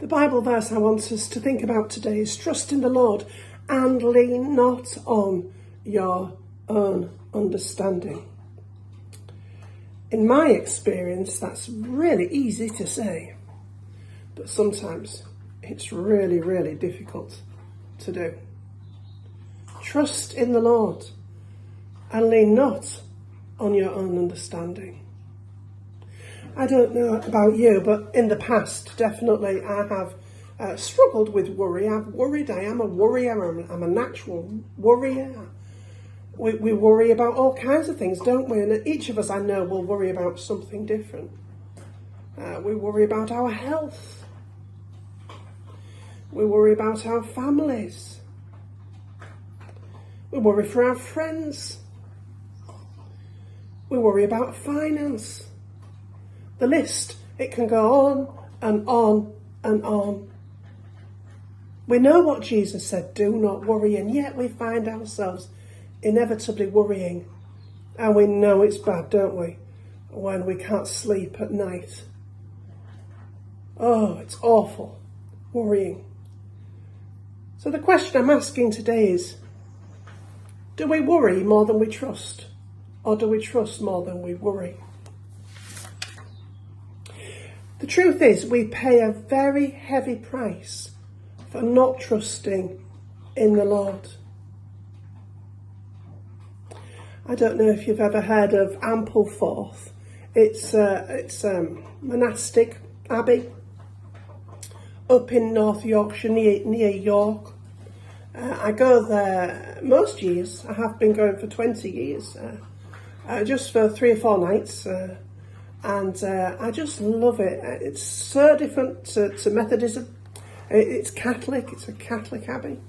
The Bible verse I want us to think about today is trust in the Lord and lean not on your own understanding. In my experience, that's really easy to say, but sometimes it's really, really difficult to do. Trust in the Lord and lean not on your own understanding. I don't know about you, but in the past, definitely, I have struggled with worry. I've worried. I am a worrier. I'm a natural worrier. We worry about all kinds of things, don't we? And each of us, I know, will worry about something different. We worry about our health. We worry about our families. We worry for our friends. We worry about finance. The list, it can go on and on and on. We know what Jesus said, do not worry, and yet we find ourselves inevitably worrying. And we know it's bad, don't we, when we can't sleep at night. Oh, it's awful, worrying. So the question I'm asking today is, do we worry more than we trust? Or do we trust more than we worry? The truth is, we pay a very heavy price for not trusting in the Lord. I don't know if you've ever heard of Ampleforth. It's a monastic abbey up in North Yorkshire, near York. I go there most years. I have been going for 20 years, just for 3 or 4 nights. And I just love it. It's so different to Methodism. It's Catholic. It's a Catholic abbey.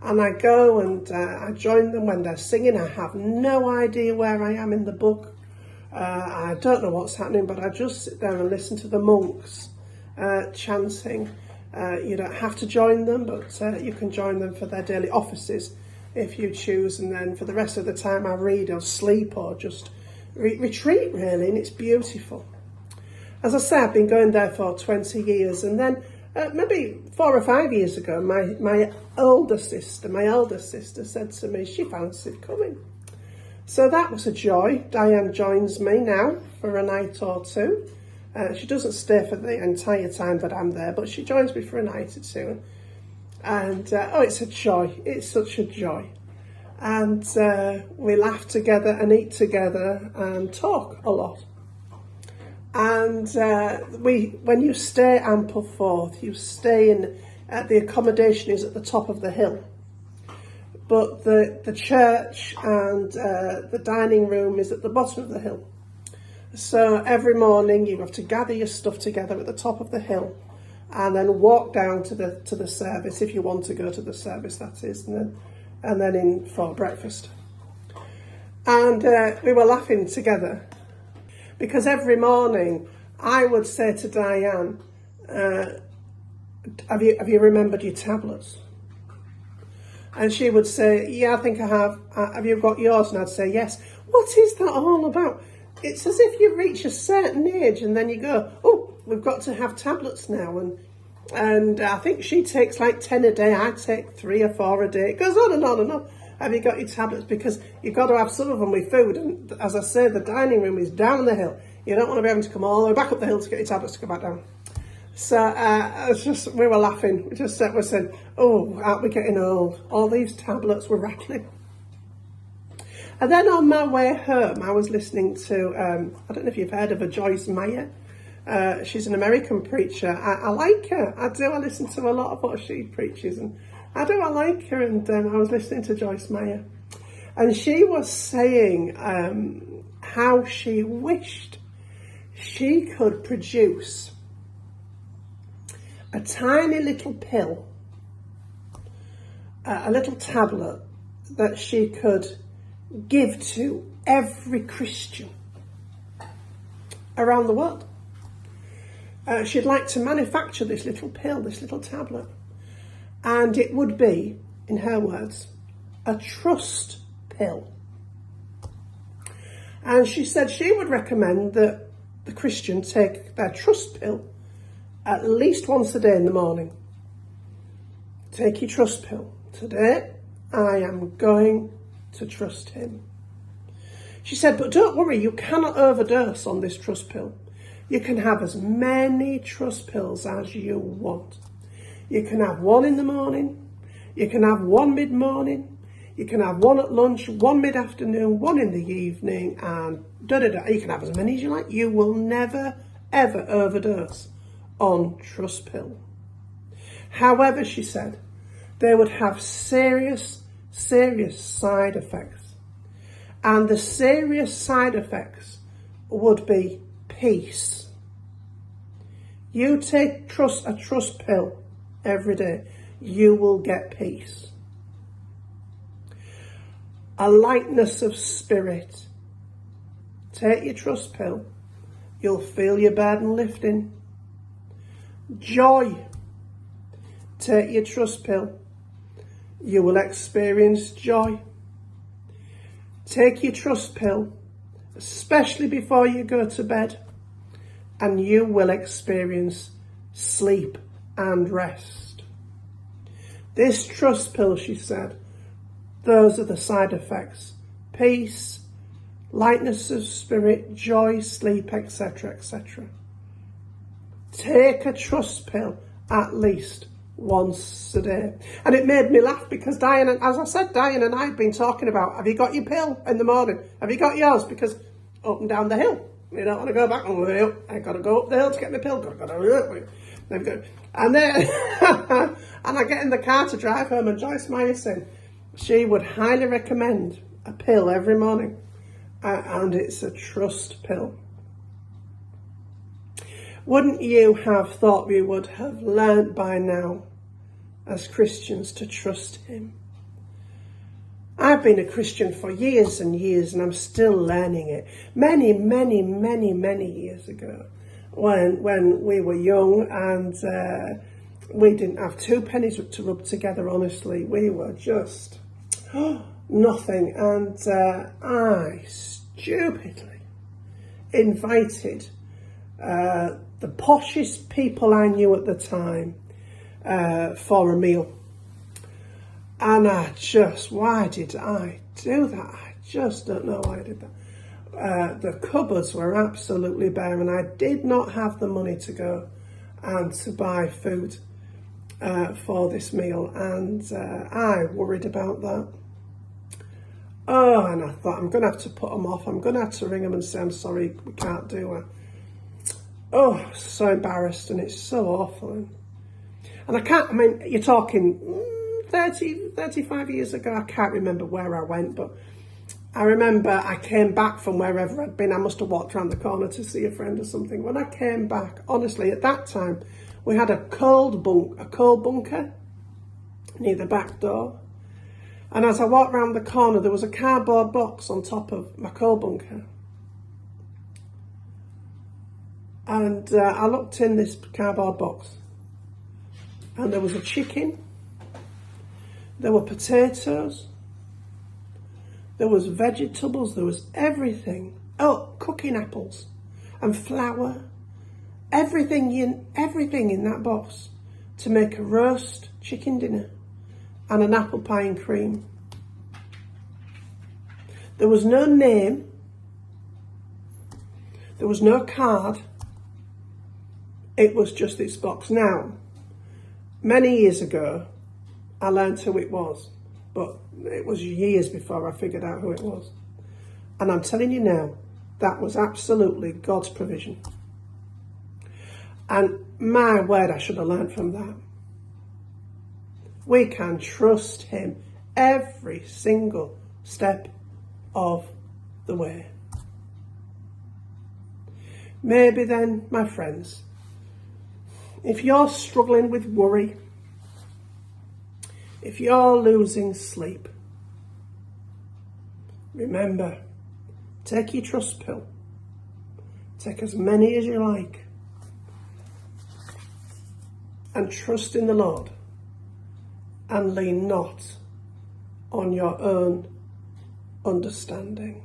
And I go and I join them when they're singing. I have no idea where I am in the book. I don't know what's happening, but I just sit there and listen to the monks chanting. You don't have to join them, but you can join them for their daily offices if you choose. And then for the rest of the time I read or sleep or just retreat, really, and it's beautiful. As I say, I've been going there for 20 years, and then maybe 4 or 5 years ago, my elder sister said to me she fancied coming. So that was a joy. Diane joins me now for a night or two. She doesn't stay for the entire time that I'm there, but she joins me for a night or two. And it's a joy. It's such a joy. And we laugh together and eat together and talk a lot. And when you stay at Ampleforth, you stay in the accommodation is at the top of the hill, but the church and the dining room is at the bottom of the hill. So every morning you have to gather your stuff together at the top of the hill, and then walk down to the service if you want to go to the service, that is, and then in for breakfast. And we were laughing together because every morning I would say to Diane, have you remembered your tablets? And she would say, yeah, I think I have. Have you got yours? And I'd say, yes. What is that all about? It's as if you reach a certain age and then you go, oh, we've got to have tablets now. And I think she takes like 10 a day. I take 3 or 4 a day. It goes on and on and on. Have you got your tablets? Because you've got to have some of them with food. And as I say, the dining room is down the hill. You don't want to be having to come all the way back up the hill to get your tablets to go back down. So we were laughing. We said, oh, aren't we getting old? All these tablets were rattling. And then on my way home, I was listening to, I don't know if you've heard of her, Joyce Meyer. She's an American preacher. I like her. I do. I listen to a lot of what she preaches, and I like her. And I was listening to Joyce Meyer, and she was saying how she wished she could produce a tiny little pill, a little tablet that she could give to every Christian around the world. She'd like to manufacture this little pill, this little tablet, and it would be, in her words, a trust pill. And she said she would recommend that the Christian take their trust pill at least once a day in the morning. Take your trust pill. Today, I am going to trust him. She said, but don't worry, you cannot overdose on this trust pill. You can have as many trust pills as you want. You can have one in the morning, you can have one mid-morning, you can have one at lunch, one mid-afternoon, one in the evening, and da-da-da. You can have as many as you like. You will never, ever overdose on trust pill. However, she said, they would have serious side effects. And the serious side effects would be peace. You take a trust pill every day, you will get peace. A lightness of spirit. Take your trust pill, you'll feel your burden lifting. Joy. Take your trust pill, you will experience joy. Take your trust pill, especially before you go to bed, and you will experience sleep and rest. This trust pill, she said, those are the side effects. Peace, lightness of spirit, joy, sleep, etc., etc. Take a trust pill at least once a day. And it made me laugh because Diane, as I said, Diane and I have been talking about, have you got your pill in the morning? Have you got yours? Because up and down the hill, you don't want to go back on the hill. I got to go up the hill to get my pill. And then, and I get in the car to drive home, and Joyce Myerson, she would highly recommend a pill every morning, and it's a trust pill. Wouldn't you have thought we would have learnt by now as Christians to trust him? I've been a Christian for years and years, and I'm still learning it. Many years ago, when we were young and we didn't have two pennies to rub together, honestly. We were just nothing. And I stupidly invited the poshest people I knew at the time for a meal. And why did I do that? I just don't know why I did that. The cupboards were absolutely bare, and I did not have the money to go and to buy food for this meal. And I worried about that. Oh, and I thought, I'm going to have to put them off. I'm going to have to ring them and say, I'm sorry, we can't do it. Oh, so embarrassed, and it's so awful. And you're talking 35 years ago, I can't remember where I went, but I remember I came back from wherever I'd been. I must have walked around the corner to see a friend or something. When I came back, honestly, at that time, we had a coal bunker near the back door. And as I walked round the corner, there was a cardboard box on top of my coal bunker. And I looked in this cardboard box, and there was a chicken, there were potatoes, there was vegetables, there was everything. Oh, cooking apples and flour, everything in that box to make a roast chicken dinner and an apple pie and cream. There was no name, there was no card. It was just this box. Now, many years ago, I learned who it was, but it was years before I figured out who it was. And I'm telling you now, that was absolutely God's provision. And my word, I should have learned from that. We can trust him every single step of the way. Maybe then, my friends, if you're struggling with worry, if you're losing sleep, remember, take your trust pill. Take as many as you like. And trust in the Lord. And lean not on your own understanding.